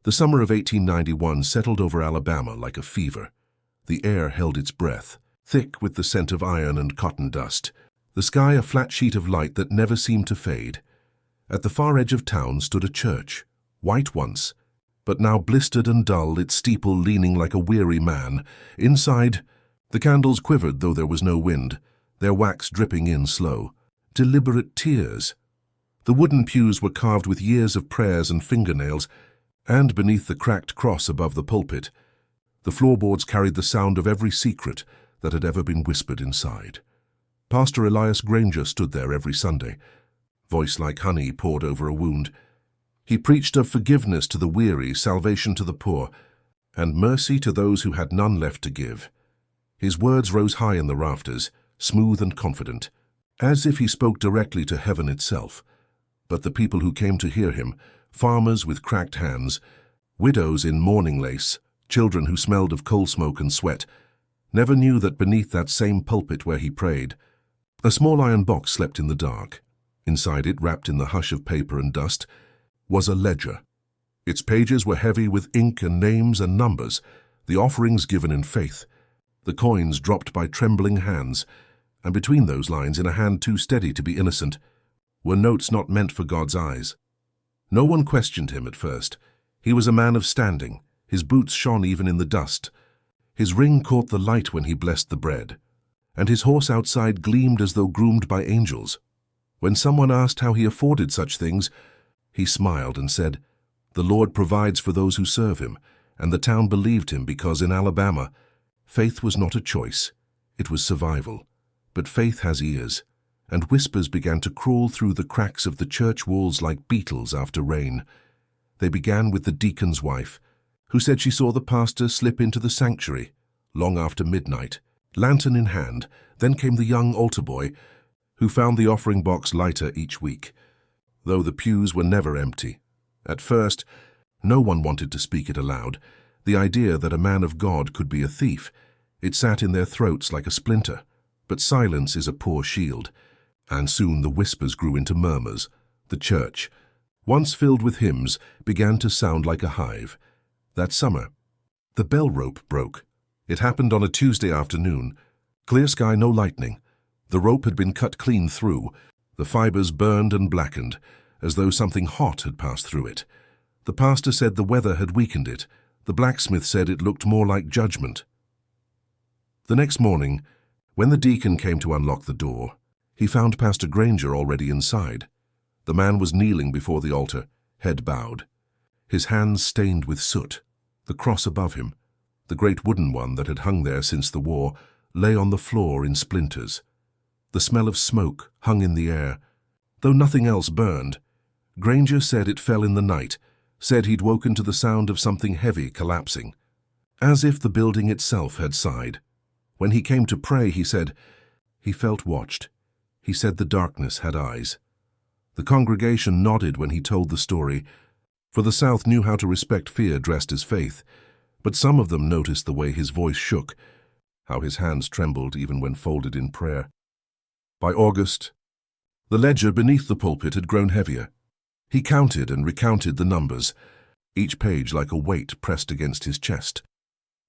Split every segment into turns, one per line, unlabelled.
The summer of 1891 settled over Alabama like a fever. The air held its breath, thick with the scent of iron and cotton dust. The sky a flat sheet of light that never seemed to fade. At the far edge of town stood a church, white once, but now blistered and dull, its steeple leaning like a weary man. Inside, the candles quivered though there was no wind, their wax dripping in slow. Deliberate tears. The wooden pews were carved with years of prayers and fingernails, and beneath the cracked cross above the pulpit, the floorboards carried the sound of every secret that had ever been whispered inside. Pastor Elias Granger stood there every Sunday, voice like honey poured over a wound. He preached of forgiveness to the weary, salvation to the poor, and mercy to those who had none left to give. His words rose high in the rafters, smooth and confident, as if he spoke directly to heaven itself. But the people who came to hear him, farmers with cracked hands, widows in mourning lace, children who smelled of coal smoke and sweat, never knew that beneath that same pulpit where he prayed, a small iron box slept in the dark. Inside it, wrapped in the hush of paper and dust, was a ledger. Its pages were heavy with ink and names and numbers, the offerings given in faith, the coins dropped by trembling hands, and between those lines, in a hand too steady to be innocent, were notes not meant for God's eyes. No one questioned him at first. He was a man of standing. His boots shone even in the dust. His ring caught the light when he blessed the bread, and his horse outside gleamed as though groomed by angels. When someone asked how he afforded such things, he smiled and said, "The Lord provides for those who serve him," and the town believed him because in Alabama, faith was not a choice, it was survival. But faith has ears, and whispers began to crawl through the cracks of the church walls like beetles after rain. They began with the deacon's wife, who said she saw the pastor slip into the sanctuary long after midnight, lantern in hand. Then came the young altar boy, who found the offering box lighter each week, though the pews were never empty. At first, no one wanted to speak it aloud. The idea that a man of God could be a thief, it sat in their throats like a splinter. But silence is a poor shield, and soon the whispers grew into murmurs. The church, once filled with hymns, began to sound like a hive. That summer, the bell rope broke. It happened on a Tuesday afternoon. Clear sky, no lightning. The rope had been cut clean through, the fibers burned and blackened, as though something hot had passed through it. The pastor said the weather had weakened it. The blacksmith said it looked more like judgment. The next morning, when the deacon came to unlock the door, he found Pastor Granger already inside. The man was kneeling before the altar, head bowed, his hands stained with soot. The cross above him, the great wooden one that had hung there since the war, lay on the floor in splinters. The smell of smoke hung in the air, though nothing else burned. Granger said it fell in the night, said he'd woken to the sound of something heavy collapsing, as if the building itself had sighed. When he came to pray, he said, he felt watched. He said the darkness had eyes. The congregation nodded when he told the story, for the South knew how to respect fear dressed as faith, but some of them noticed the way his voice shook, how his hands trembled even when folded in prayer. By August, the ledger beneath the pulpit had grown heavier. He counted and recounted the numbers, each page like a weight pressed against his chest.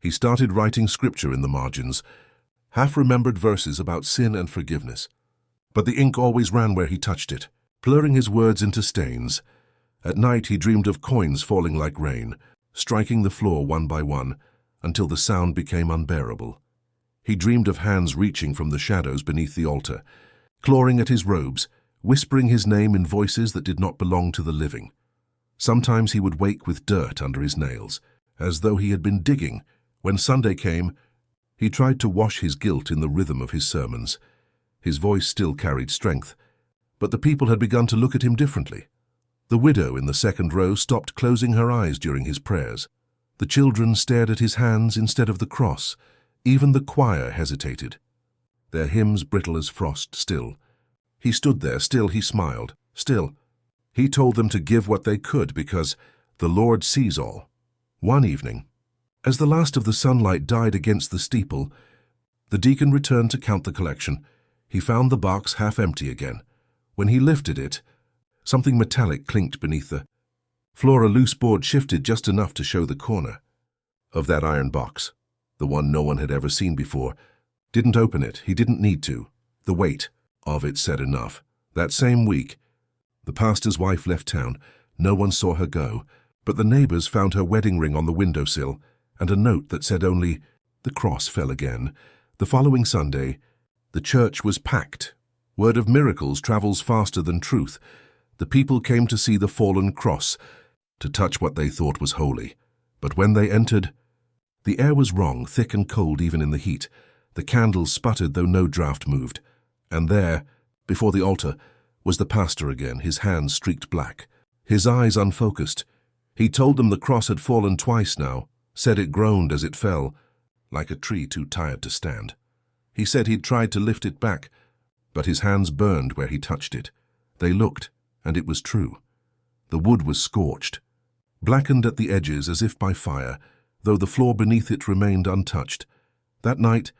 He started writing scripture in the margins, half-remembered verses about sin and forgiveness. But the ink always ran where he touched it, blurring his words into stains. At night he dreamed of coins falling like rain, striking the floor one by one, until the sound became unbearable. He dreamed of hands reaching from the shadows beneath the altar, clawing at his robes, whispering his name in voices that did not belong to the living. Sometimes he would wake with dirt under his nails, as though he had been digging. When Sunday came, he tried to wash his guilt in the rhythm of his sermons. His voice still carried strength, but the people had begun to look at him differently. The widow in the second row stopped closing her eyes during his prayers. The children stared at his hands instead of the cross. Even the choir hesitated, their hymns brittle as frost still. He stood there, still he smiled, still. He told them to give what they could because the Lord sees all. One evening, as the last of the sunlight died against the steeple, the deacon returned to count the collection. He found the box half empty again. When he lifted it, something metallic clinked beneath the floor a loose board shifted just enough to show the corner of that iron box, the one no one had ever seen before. Didn't open it, he didn't need to. The weight of it said enough. That same week, the pastor's wife left town. No one saw her go, but the neighbors found her wedding ring on the windowsill and a note that said only, "The cross fell again." The following Sunday, the church was packed. Word of miracles travels faster than truth. The people came to see the fallen cross, to touch what they thought was holy. But when they entered, the air was wrong, thick and cold even in the heat. The candles sputtered though no draught moved. And there, before the altar, was the pastor again, his hands streaked black, his eyes unfocused. He told them the cross had fallen twice now, said it groaned as it fell, like a tree too tired to stand. He said he'd tried to lift it back, but his hands burned where he touched it. They looked, and it was true. The wood was scorched, blackened at the edges as if by fire, though the floor beneath it remained untouched. That night,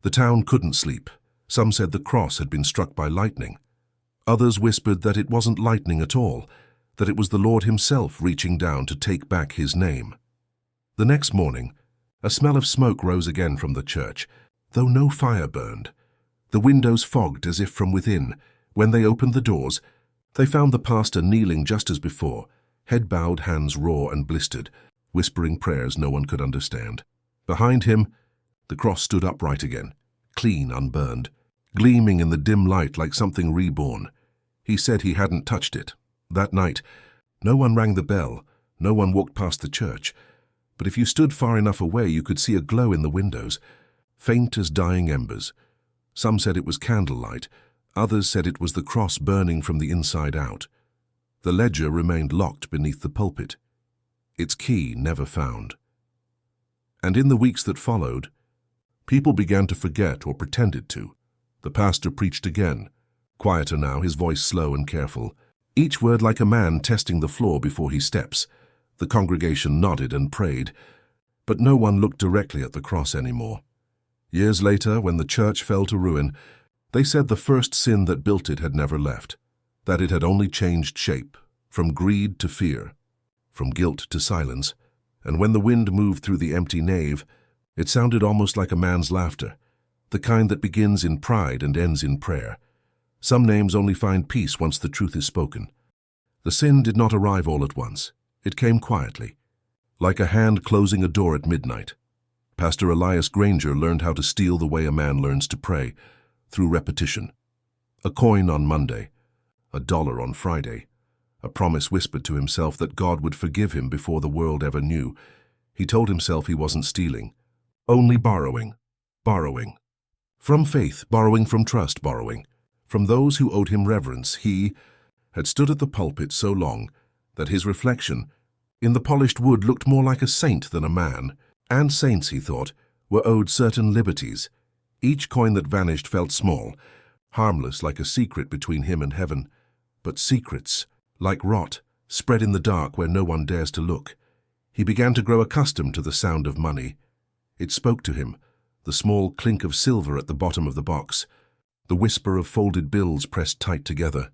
the town couldn't sleep. Some said the cross had been struck by lightning. Others whispered that it wasn't lightning at all, that it was the Lord himself reaching down to take back his name. The next morning, a smell of smoke rose again from the church, though no fire burned. The windows fogged as if from within. When they opened the doors, they found the pastor kneeling just as before, head bowed, hands raw and blistered, whispering prayers no one could understand. Behind him, the cross stood upright again, clean, unburned, gleaming in the dim light like something reborn. He said he hadn't touched it. That night, no one rang the bell, no one walked past the church, but if you stood far enough away you could see a glow in the windows, faint as dying embers. Some said it was candlelight, others said it was the cross burning from the inside out. The ledger remained locked beneath the pulpit, its key never found. And in the weeks that followed, people began to forget or pretended to. The pastor preached again, quieter now, his voice slow and careful, each word like a man testing the floor before he steps. The congregation nodded and prayed, but no one looked directly at the cross anymore. Years later, when the church fell to ruin, they said the first sin that built it had never left, that it had only changed shape, from greed to fear, from guilt to silence, and when the wind moved through the empty nave, it sounded almost like a man's laughter, the kind that begins in pride and ends in prayer. Some names only find peace once the truth is spoken. The sin did not arrive all at once. It came quietly, like a hand closing a door at midnight. Pastor Elias Granger learned how to steal the way a man learns to pray, through repetition. A coin on Monday, $1 on Friday, a promise whispered to himself that God would forgive him before the world ever knew. He told himself he wasn't stealing, only borrowing. From faith, borrowing from trust, borrowing. From those who owed him reverence. He had stood at the pulpit so long that his reflection in the polished wood looked more like a saint than a man. And saints, he thought, were owed certain liberties. Each coin that vanished felt small, harmless like a secret between him and heaven. But secrets, like rot, spread in the dark where no one dares to look. He began to grow accustomed to the sound of money. It spoke to him, the small clink of silver at the bottom of the box, the whisper of folded bills pressed tight together.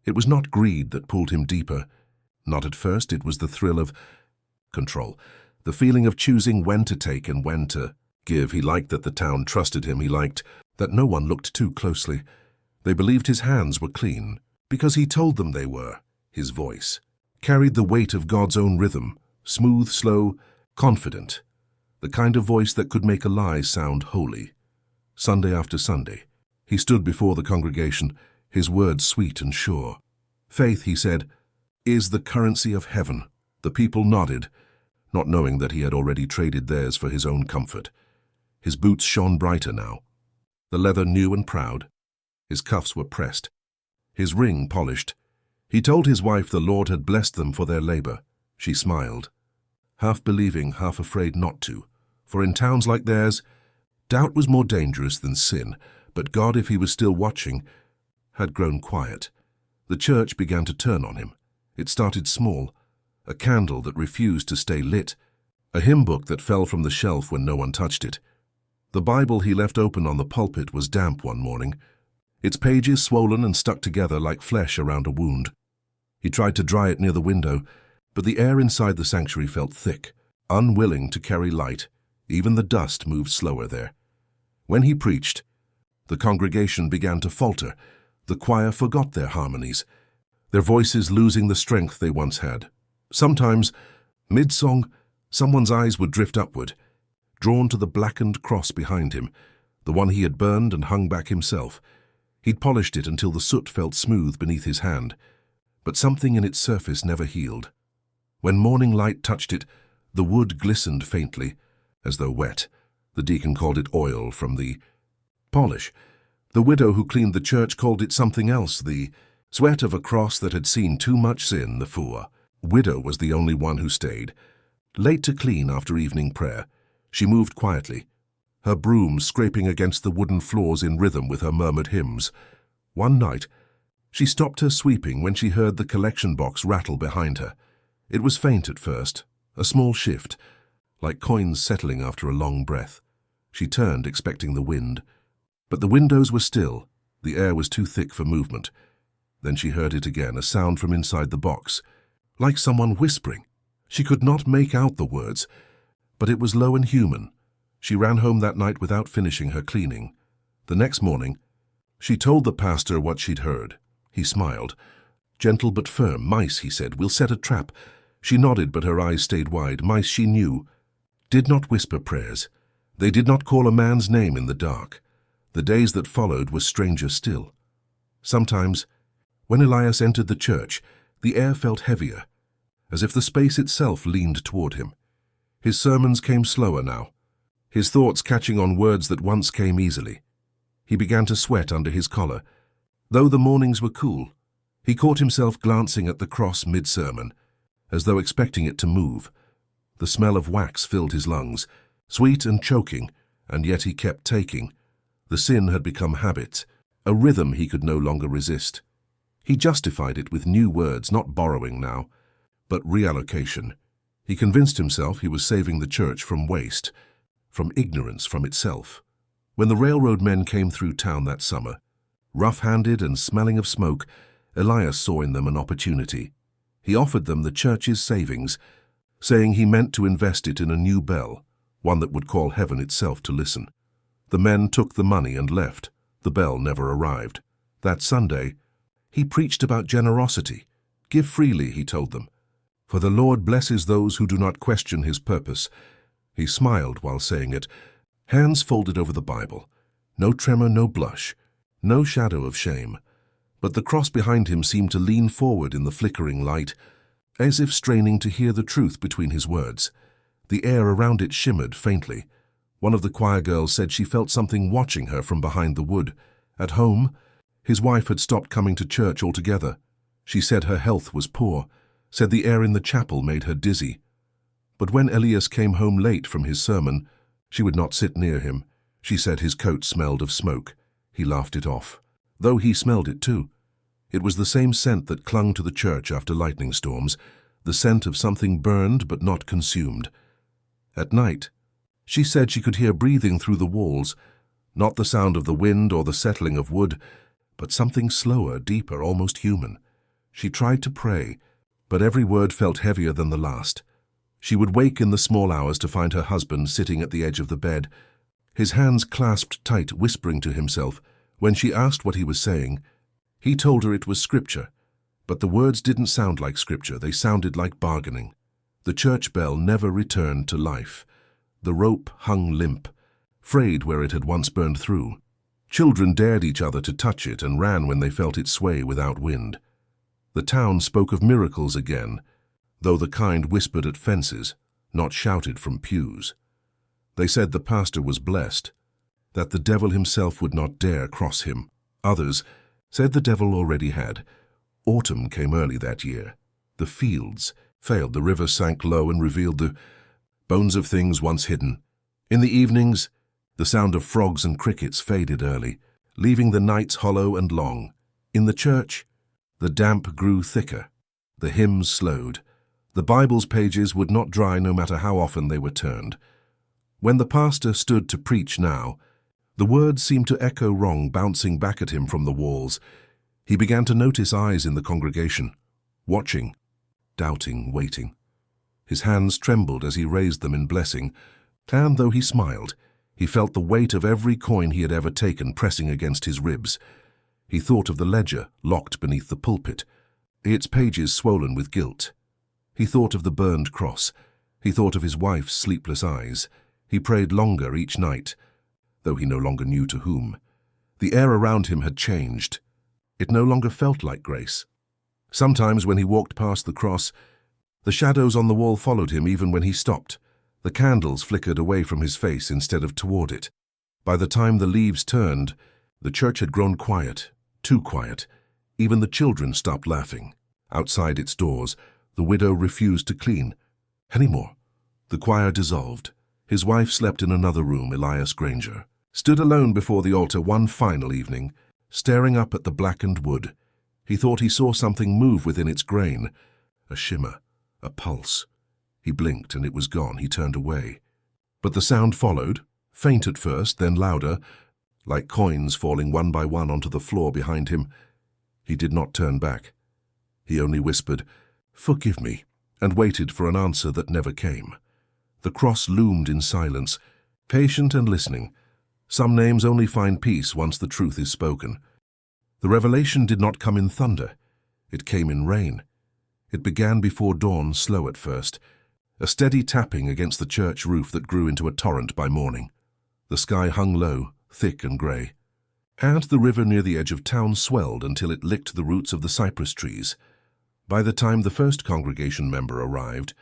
It was not greed that pulled him deeper. Not at first. It was the thrill of control, the feeling of choosing when to take and when to give. He liked that the town trusted him. He liked that no one looked too closely. They believed his hands were clean, because he told them they were. His voice carried the weight of God's own rhythm, smooth, slow, confident, the kind of voice that could make a lie sound holy. Sunday after Sunday, he stood before the congregation, his words sweet and sure. Faith, he said, is the currency of heaven. The people nodded, not knowing that he had already traded theirs for his own comfort. His boots shone brighter now, the leather new and proud. His cuffs were pressed, his ring polished. He told his wife the Lord had blessed them for their labor. She smiled, half believing, half afraid not to, for in towns like theirs, doubt was more dangerous than sin. But God, if he was still watching, had grown quiet. The church began to turn on him. It started small, a candle that refused to stay lit, a hymn book that fell from the shelf when no one touched it. The Bible he left open on the pulpit was damp one morning, its pages swollen and stuck together like flesh around a wound. He tried to dry it near the window, But the air inside the sanctuary felt thick, unwilling to carry light. Even the dust moved slower there. When he preached, the congregation began to falter. The choir forgot their harmonies, their voices losing the strength they once had. Sometimes, mid-song, someone's eyes would drift upward, drawn to the blackened cross behind him, the one he had burned and hung back himself. He'd polished it until the soot felt smooth beneath his hand, but something in its surface never healed. When morning light touched it, the wood glistened faintly, as though wet. The deacon called it oil from the polish. The widow who cleaned the church called it something else, the sweat of a cross that had seen too much sin, the four. Widow was the only one who stayed. Late to clean after evening prayer, she moved quietly, her broom scraping against the wooden floors in rhythm with her murmured hymns. One night, she stopped her sweeping when she heard the collection box rattle behind her. It was faint at first, a small shift, like coins settling after a long breath. She turned, expecting the wind. But the windows were still. The air was too thick for movement. Then she heard it again, a sound from inside the box, like someone whispering. She could not make out the words, but it was low and human. She ran home that night without finishing her cleaning. The next morning, she told the pastor what she'd heard. He smiled. Gentle but firm. Mice, he said, we'll set a trap. She nodded, but her eyes stayed wide. Mice, she knew, did not whisper prayers. They did not call a man's name in the dark. The days that followed were stranger still. Sometimes, when Elias entered the church, the air felt heavier, as if the space itself leaned toward him. His sermons came slower now, his thoughts catching on words that once came easily. He began to sweat under his collar. Though the mornings were cool, he caught himself glancing at the cross mid-sermon, as though expecting it to move. The smell of wax filled his lungs, sweet and choking, and yet he kept taking. The sin had become habit, a rhythm he could no longer resist. He justified it with new words, not borrowing now, but reallocation. He convinced himself he was saving the church from waste, from ignorance, from itself. When the railroad men came through town that summer, rough-handed and smelling of smoke, Elias saw in them an opportunity. He offered them the church's savings, saying he meant to invest it in a new bell, one that would call heaven itself to listen. The men took the money and left. The bell never arrived. That Sunday, he preached about generosity. Give freely, he told them, for the Lord blesses those who do not question his purpose. He smiled while saying it, hands folded over the Bible. No tremor, no blush, no shadow of shame. But the cross behind him seemed to lean forward in the flickering light, as if straining to hear the truth between his words. The air around it shimmered faintly. One of the choir girls said she felt something watching her from behind the wood. At home, his wife had stopped coming to church altogether. She said her health was poor, said the air in the chapel made her dizzy. But when Elias came home late from his sermon, she would not sit near him. She said his coat smelled of smoke. He laughed it off, though he smelled it too. It was the same scent that clung to the church after lightning storms, the scent of something burned but not consumed. At night, she said she could hear breathing through the walls, not the sound of the wind or the settling of wood, but something slower, deeper, almost human. She tried to pray, but every word felt heavier than the last. She would wake in the small hours to find her husband sitting at the edge of the bed, his hands clasped tight, whispering to himself. When she asked what he was saying, he told her it was scripture, but the words didn't sound like scripture, they sounded like bargaining. The church bell never returned to life. The rope hung limp, frayed where it had once burned through. Children dared each other to touch it and ran when they felt it sway without wind. The town spoke of miracles again, though the kind whispered at fences, not shouted from pews. They said the pastor was blessed, that the devil himself would not dare cross him. Others said the devil already had. Autumn came early that year. The fields failed, the river sank low and revealed the bones of things once hidden. In the evenings, the sound of frogs and crickets faded early, leaving the nights hollow and long. In the church, the damp grew thicker. The hymns slowed. The Bible's pages would not dry no matter how often they were turned. When the pastor stood to preach now, the words seemed to echo wrong, bouncing back at him from the walls. He began to notice eyes in the congregation, watching, doubting, waiting. His hands trembled as he raised them in blessing, and though he smiled, he felt the weight of every coin he had ever taken pressing against his ribs. He thought of the ledger locked beneath the pulpit, its pages swollen with guilt. He thought of the burned cross. He thought of his wife's sleepless eyes. He prayed longer each night, though he no longer knew to whom. The air around him had changed. It no longer felt like grace. Sometimes when he walked past the cross, the shadows on the wall followed him even when he stopped. The candles flickered away from his face instead of toward it. By the time the leaves turned, the church had grown quiet, too quiet. Even the children stopped laughing. Outside its doors, the widow refused to clean anymore. The choir dissolved. His wife slept in another room. Elias Granger stood alone before the altar one final evening, staring up at the blackened wood. He thought he saw something move within its grain, a shimmer, a pulse. He blinked and it was gone. He turned away. But the sound followed, faint at first, then louder, like coins falling one by one onto the floor behind him. He did not turn back. He only whispered, "Forgive me," and waited for an answer that never came. The cross loomed in silence, patient and listening. Some names only find peace once the truth is spoken. The revelation did not come in thunder. It came in rain. It began before dawn, slow at first, a steady tapping against the church roof that grew into a torrent by morning. The sky hung low, thick and grey, and the river near the edge of town swelled until it licked the roots of the cypress trees. By the time the first congregation member arrived,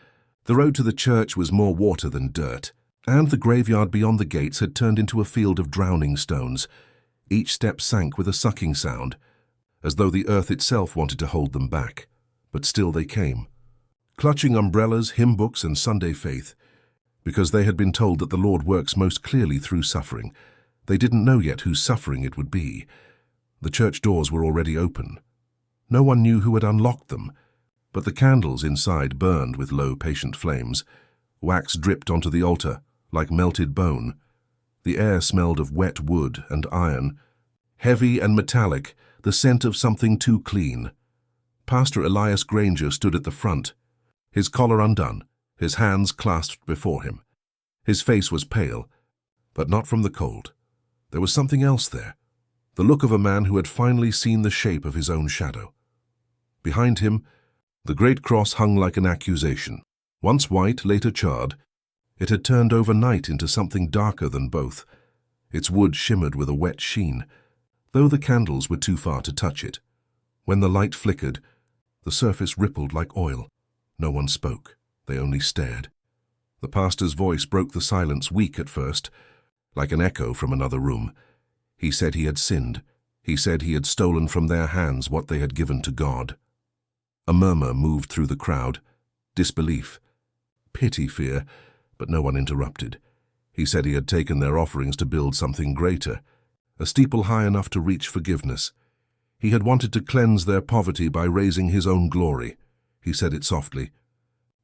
the road to the church was more water than dirt, and the graveyard beyond the gates had turned into a field of drowning stones. Each step sank with a sucking sound, as though the earth itself wanted to hold them back. But still they came, clutching umbrellas, hymn books, and Sunday faith, because they had been told that the Lord works most clearly through suffering. They didn't know yet whose suffering it would be. The church doors were already open. No one knew who had unlocked them, but the candles inside burned with low, patient flames. Wax dripped onto the altar, like melted bone. The air smelled of wet wood and iron, heavy and metallic, the scent of something too clean. Pastor Elias Granger stood at the front, his collar undone, his hands clasped before him. His face was pale, but not from the cold. There was something else there, the look of a man who had finally seen the shape of his own shadow. Behind him, the great cross hung like an accusation. Once white, later charred, it had turned overnight into something darker than both. Its wood shimmered with a wet sheen, though the candles were too far to touch it. When the light flickered, the surface rippled like oil. No one spoke. They only stared. The pastor's voice broke the silence, weak at first, like an echo from another room. He said he had sinned. He said he had stolen from their hands what they had given to God. A murmur moved through the crowd. Disbelief. Pity, fear, but no one interrupted. He said he had taken their offerings to build something greater, a steeple high enough to reach forgiveness. He had wanted to cleanse their poverty by raising his own glory. He said it softly.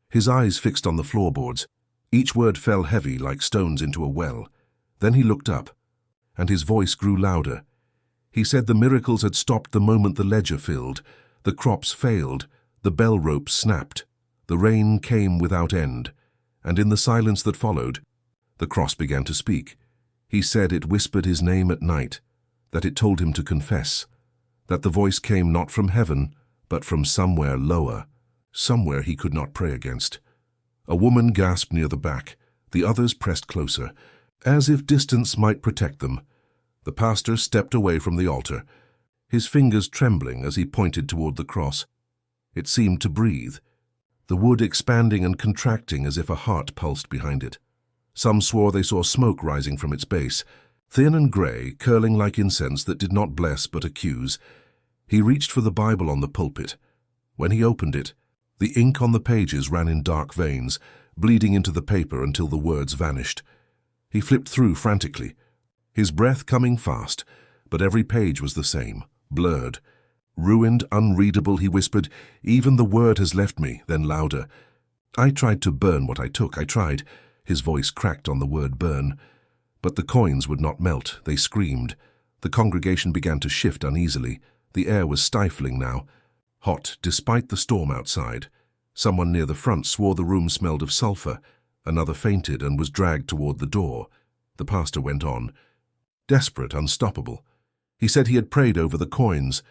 His eyes fixed on the floorboards. Each word fell heavy like stones into a well. Then he looked up, and his voice grew louder. He said the miracles had stopped the moment the ledger filled. The crops failed, the bell ropes snapped, the rain came without end, and in the silence that followed, the cross began to speak. He said it whispered his name at night, that it told him to confess, that the voice came not from heaven, but from somewhere lower, somewhere he could not pray against. A woman gasped near the back. The others pressed closer, as if distance might protect them. The pastor stepped away from the altar, his fingers trembling as he pointed toward the cross. It seemed to breathe, the wood expanding and contracting as if a heart pulsed behind it. Some swore they saw smoke rising from its base, thin and grey, curling like incense that did not bless but accuse. He reached for the Bible on the pulpit. When he opened it, the ink on the pages ran in dark veins, bleeding into the paper until the words vanished. He flipped through frantically, his breath coming fast, but every page was the same, blurred. Ruined, unreadable, he whispered, "Even the word has left me," then louder. "I tried to burn what I took, I tried." His voice cracked on the word burn. But the coins would not melt, they screamed. The congregation began to shift uneasily. The air was stifling now, hot despite the storm outside. Someone near the front swore the room smelled of sulfur. Another fainted and was dragged toward the door. The pastor went on, desperate, unstoppable. He said he had prayed over the coins,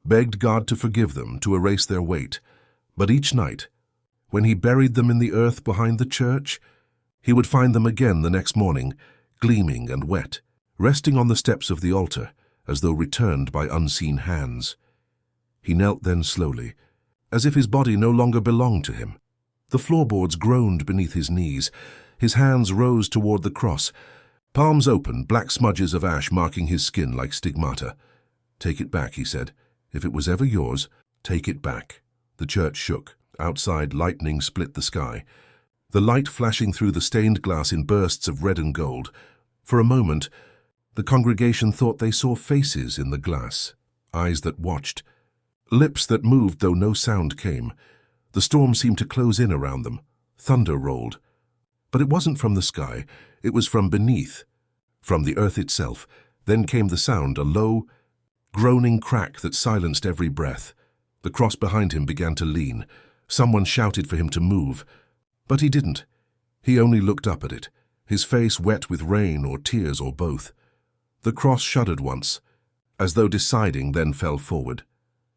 begged God to forgive them, to erase their weight. But each night, when he buried them in the earth behind the church, he would find them again the next morning, gleaming and wet, resting on the steps of the altar, as though returned by unseen hands. He knelt then slowly, as if his body no longer belonged to him. The floorboards groaned beneath his knees. His hands rose toward the cross, palms open, black smudges of ash marking his skin like stigmata. "Take it back," he said. "If it was ever yours, take it back." The church shook. Outside, lightning split the sky, the light flashing through the stained glass in bursts of red and gold. For a moment, the congregation thought they saw faces in the glass, eyes that watched, lips that moved though no sound came. The storm seemed to close in around them. Thunder rolled. But it wasn't from the sky, it was from beneath, from the earth itself. Then came the sound, a low, groaning crack that silenced every breath. The cross behind him began to lean. Someone shouted for him to move, but he didn't. He only looked up at it, his face wet with rain or tears or both. The cross shuddered once, as though deciding, then fell forward.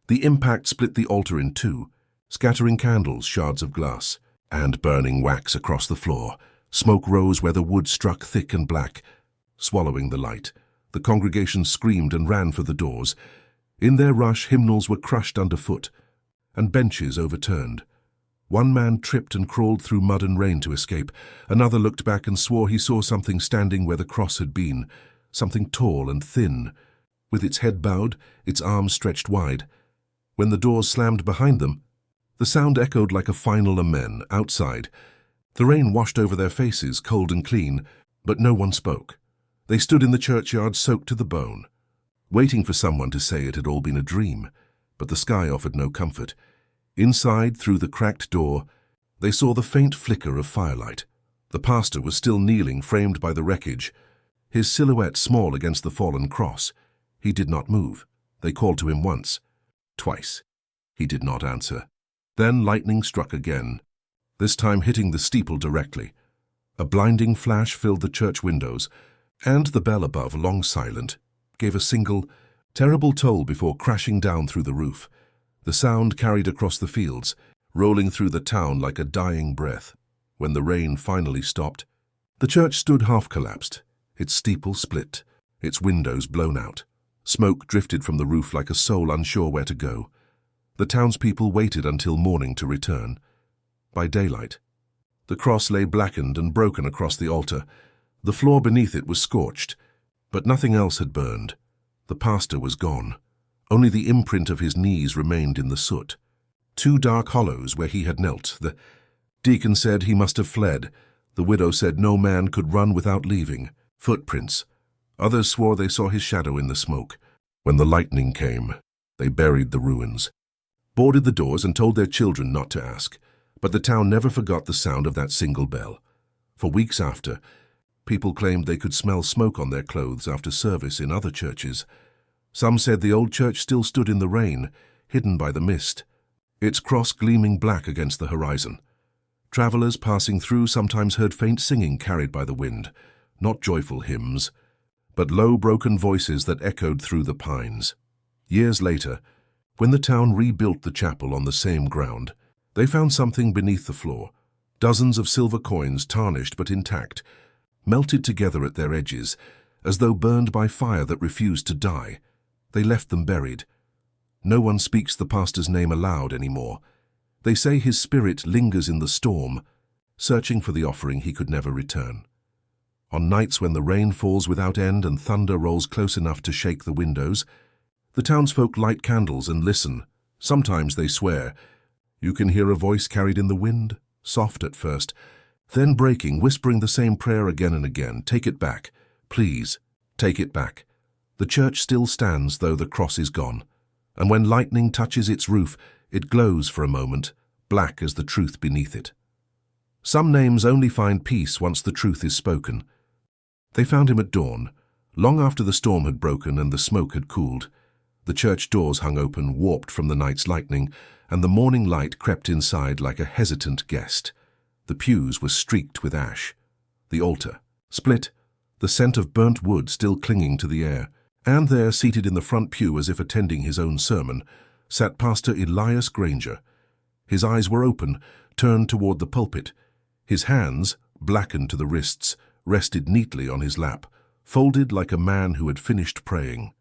The impact split the altar in two, scattering candles, shards of glass, and burning wax across the floor. Smoke rose where the wood struck thick and black, swallowing the light. The congregation screamed and ran for the doors. In their rush, hymnals were crushed underfoot, and benches overturned. One man tripped and crawled through mud and rain to escape. Another looked back and swore he saw something standing where the cross had been, something tall and thin, with its head bowed, its arms stretched wide. When the doors slammed behind them, the sound echoed like a final amen. Outside, the rain washed over their faces, cold and clean, but no one spoke. They stood in the churchyard, soaked to the bone, waiting for someone to say it had all been a dream. But the sky offered no comfort. Inside, through the cracked door, they saw the faint flicker of firelight. The pastor was still kneeling, framed by the wreckage, his silhouette small against the fallen cross. He did not move. They called to him once, twice. He did not answer. Then lightning struck again, this time hitting the steeple directly. A blinding flash filled the church windows, and the bell above, long silent, gave a single, terrible toll before crashing down through the roof. The sound carried across the fields, rolling through the town like a dying breath. When the rain finally stopped, the church stood half-collapsed, its steeple split, its windows blown out. Smoke drifted from the roof like a soul unsure where to go. The townspeople waited until morning to return. By daylight, the cross lay blackened and broken across the altar. The floor beneath it was scorched, but nothing else had burned. The pastor was gone. Only the imprint of his knees remained in the soot. 2 dark hollows where he had knelt. The deacon said he must have fled. The widow said no man could run without leaving. Footprints. Others swore they saw his shadow in the smoke. When the lightning came, they buried the ruins, boarded the doors and told their children not to ask. But the town never forgot the sound of that single bell. For weeks after, people claimed they could smell smoke on their clothes after service in other churches. Some said the old church still stood in the rain, hidden by the mist, its cross gleaming black against the horizon. Travelers passing through sometimes heard faint singing carried by the wind, not joyful hymns, but low broken voices that echoed through the pines. Years later, when the town rebuilt the chapel on the same ground, they found something beneath the floor. Dozens of silver coins, tarnished but intact, melted together at their edges, as though burned by fire that refused to die. They left them buried. No one speaks the pastor's name aloud anymore. They say his spirit lingers in the storm, searching for the offering he could never return. On nights when the rain falls without end and thunder rolls close enough to shake the windows, the townsfolk light candles and listen. Sometimes they swear. You can hear a voice carried in the wind, soft at first, then breaking, whispering the same prayer again and again. Take it back. Please, take it back. The church still stands, though the cross is gone, and when lightning touches its roof, it glows for a moment, black as the truth beneath it. Some names only find peace once the truth is spoken. They found him at dawn, long after the storm had broken and the smoke had cooled. The church doors hung open, warped from the night's lightning, and the morning light crept inside like a hesitant guest. The pews were streaked with ash. The altar, split, the scent of burnt wood still clinging to the air. And there, seated in the front pew as if attending his own sermon, sat Pastor Elias Granger. His eyes were open, turned toward the pulpit. His hands, blackened to the wrists, rested neatly on his lap, folded like a man who had finished praying.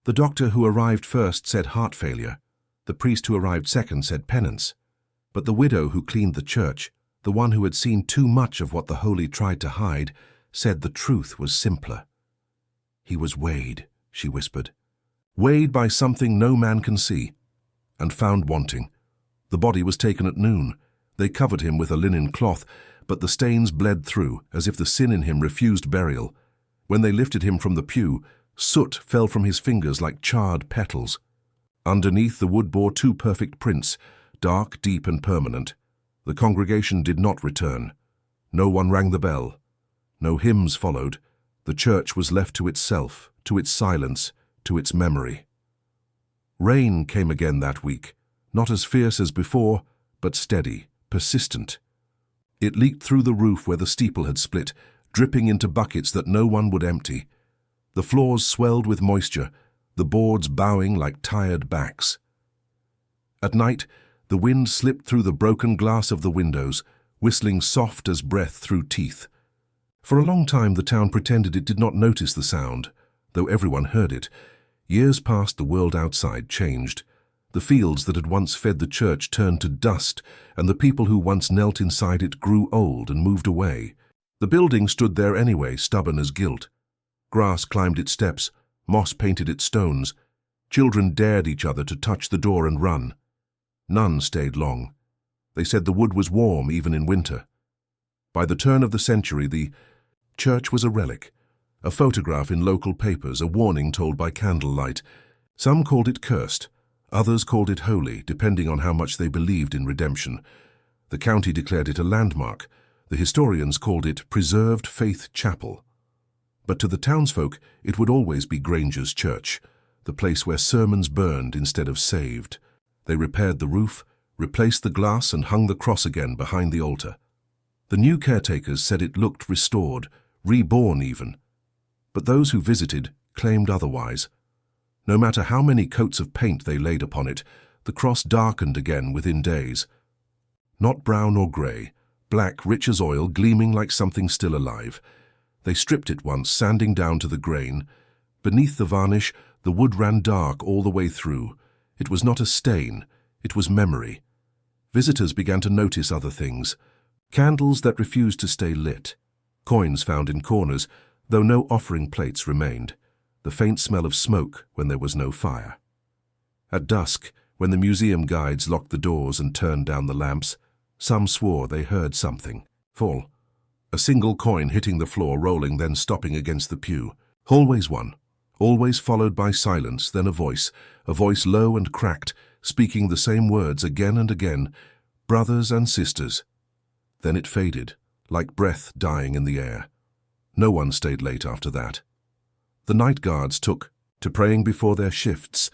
The doctor who arrived first said heart failure. The priest who arrived second said penance. But the widow who cleaned the church, the one who had seen too much of what the holy tried to hide, said the truth was simpler. "He was weighed," she whispered. "Weighed by something no man can see, and found wanting. The body was taken at noon. They covered him with a linen cloth, but the stains bled through, as if the sin in him refused burial. When they lifted him from the pew, soot fell from his fingers like charred petals. Underneath, the wood bore two perfect prints, dark, deep, and permanent. The congregation did not return. No one rang the bell. No hymns followed. The church was left to itself, to its silence, to its memory." Rain came again that week, not as fierce as before, but steady, persistent. It leaked through the roof where the steeple had split, dripping into buckets that no one would empty. The floors swelled with moisture, the boards bowing like tired backs. At night, the wind slipped through the broken glass of the windows, whistling soft as breath through teeth. For a long time the town pretended it did not notice the sound, though everyone heard it. Years passed, the world outside changed. The fields that had once fed the church turned to dust, and the people who once knelt inside it grew old and moved away. The building stood there anyway, stubborn as guilt. Grass climbed its steps, moss painted its stones. Children dared each other to touch the door and run. None stayed long. They said the wood was warm even in winter. By the turn of the century, the church was a relic, a photograph in local papers, a warning told by candlelight. Some called it cursed, others called it holy, depending on how much they believed in redemption. The county declared it a landmark. The historians called it Preserved Faith Chapel. But to the townsfolk, it would always be Granger's church, the place where sermons burned instead of saved. They repaired the roof, replaced the glass, and hung the cross again behind the altar. The new caretakers said it looked restored, reborn even. But those who visited claimed otherwise. No matter how many coats of paint they laid upon it, the cross darkened again within days. Not brown or grey, black, rich as oil, gleaming like something still alive. They stripped it once, sanding down to the grain. Beneath the varnish, the wood ran dark all the way through. It was not a stain, it was memory. Visitors began to notice other things. Candles that refused to stay lit. Coins found in corners, though no offering plates remained. The faint smell of smoke when there was no fire. At dusk, when the museum guides locked the doors and turned down the lamps, some swore they heard something fall. A single coin hitting the floor, rolling, then stopping against the pew. Always one, always followed by silence, then a voice low and cracked, speaking the same words again and again, "Brothers and sisters." Then it faded, like breath dying in the air. No one stayed late after that. The night guards took to praying before their shifts,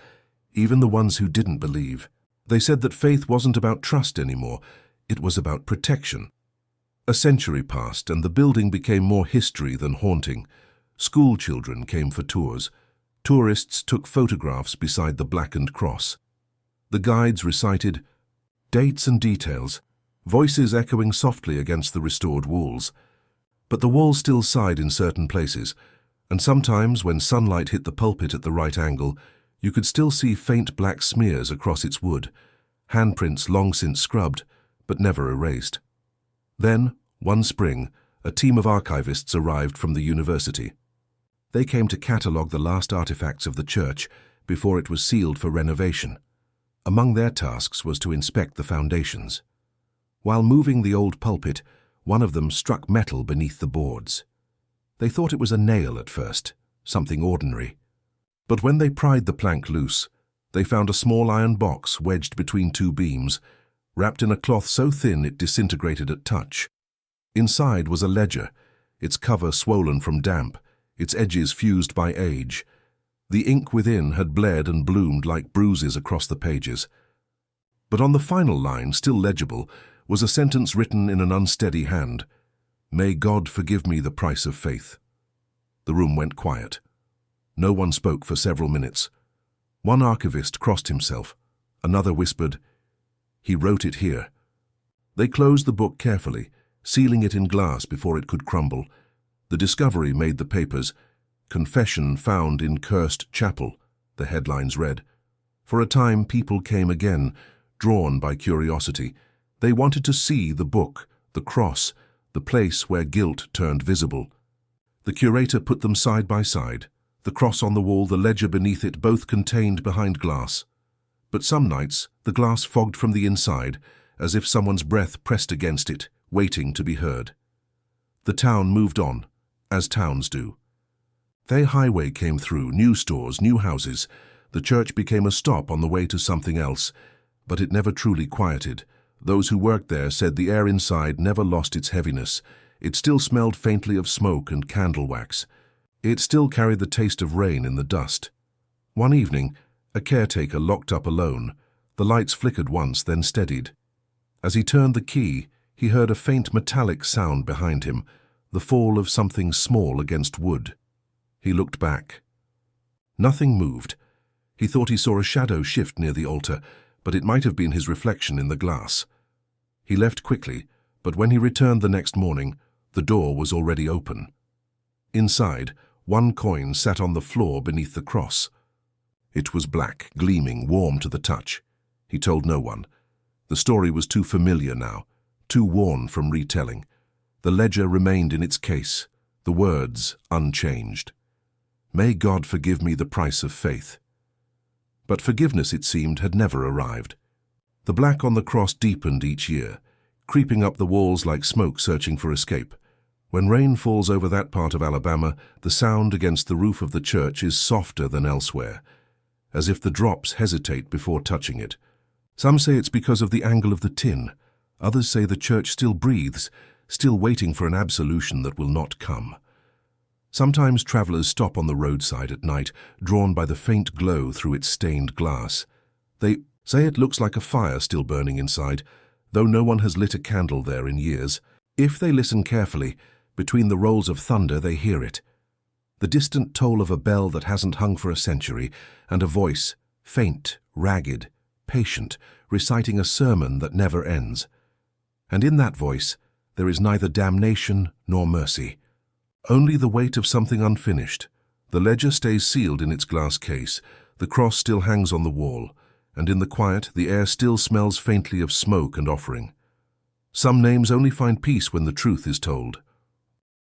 even the ones who didn't believe. They said that faith wasn't about trust anymore, it was about protection. A century passed, and the building became more history than haunting. School children came for tours. Tourists took photographs beside the blackened cross. The guides recited dates and details, voices echoing softly against the restored walls. But the walls still sighed in certain places, and sometimes, when sunlight hit the pulpit at the right angle, you could still see faint black smears across its wood, handprints long since scrubbed, but never erased. Then, one spring, a team of archivists arrived from the university. They came to catalogue the last artifacts of the church before it was sealed for renovation. Among their tasks was to inspect the foundations. While moving the old pulpit, one of them struck metal beneath the boards. They thought it was a nail at first, something ordinary. But when they pried the plank loose, they found a small iron box wedged between two beams, wrapped in a cloth so thin it disintegrated at touch. Inside was a ledger, its cover swollen from damp, its edges fused by age. The ink within had bled and bloomed like bruises across the pages. But on the final line, still legible, was a sentence written in an unsteady hand. "May God forgive me the price of faith." The room went quiet. No one spoke for several minutes. One archivist crossed himself. Another whispered, "He wrote it here." They closed the book carefully, sealing it in glass before it could crumble. The discovery made the papers. "Confession found in cursed chapel," the headlines read. For a time people came again, drawn by curiosity. They wanted to see the book, the cross, the place where guilt turned visible. The curator put them side by side. The cross on the wall, the ledger beneath it, both contained behind glass. But some nights the glass fogged from the inside, as if someone's breath pressed against it, waiting to be heard. The town moved on, as towns do. The highway came through, new stores, new houses. The church became a stop on the way to something else, but it never truly quieted. Those who worked there said the air inside never lost its heaviness. It still smelled faintly of smoke and candle wax. It still carried the taste of rain in the dust. One evening, a caretaker locked up alone. The lights flickered once, then steadied. As he turned the key, he heard a faint metallic sound behind him, the fall of something small against wood. He looked back. Nothing moved. He thought he saw a shadow shift near the altar, but it might have been his reflection in the glass. He left quickly, but when he returned the next morning, the door was already open. Inside, one coin sat on the floor beneath the cross. It was black, gleaming, warm to the touch. He told no one. The story was too familiar now, too worn from retelling. The ledger remained in its case, the words unchanged. "May God forgive me the price of faith." But forgiveness, it seemed, had never arrived. The black on the cross deepened each year, creeping up the walls like smoke searching for escape. When rain falls over that part of Alabama, the sound against the roof of the church is softer than elsewhere, as if the drops hesitate before touching it. Some say it's because of the angle of the tin. Others say the church still breathes, still waiting for an absolution that will not come. Sometimes travelers stop on the roadside at night, drawn by the faint glow through its stained glass. They say it looks like a fire still burning inside, though no one has lit a candle there in years. If they listen carefully, between the rolls of thunder they hear it. The distant toll of a bell that hasn't hung for a century, and a voice, faint, ragged, patient, reciting a sermon that never ends. And in that voice, there is neither damnation nor mercy. Only the weight of something unfinished. The ledger stays sealed in its glass case. The cross still hangs on the wall, and in the quiet, the air still smells faintly of smoke and offering. Some names only find peace when the truth is told.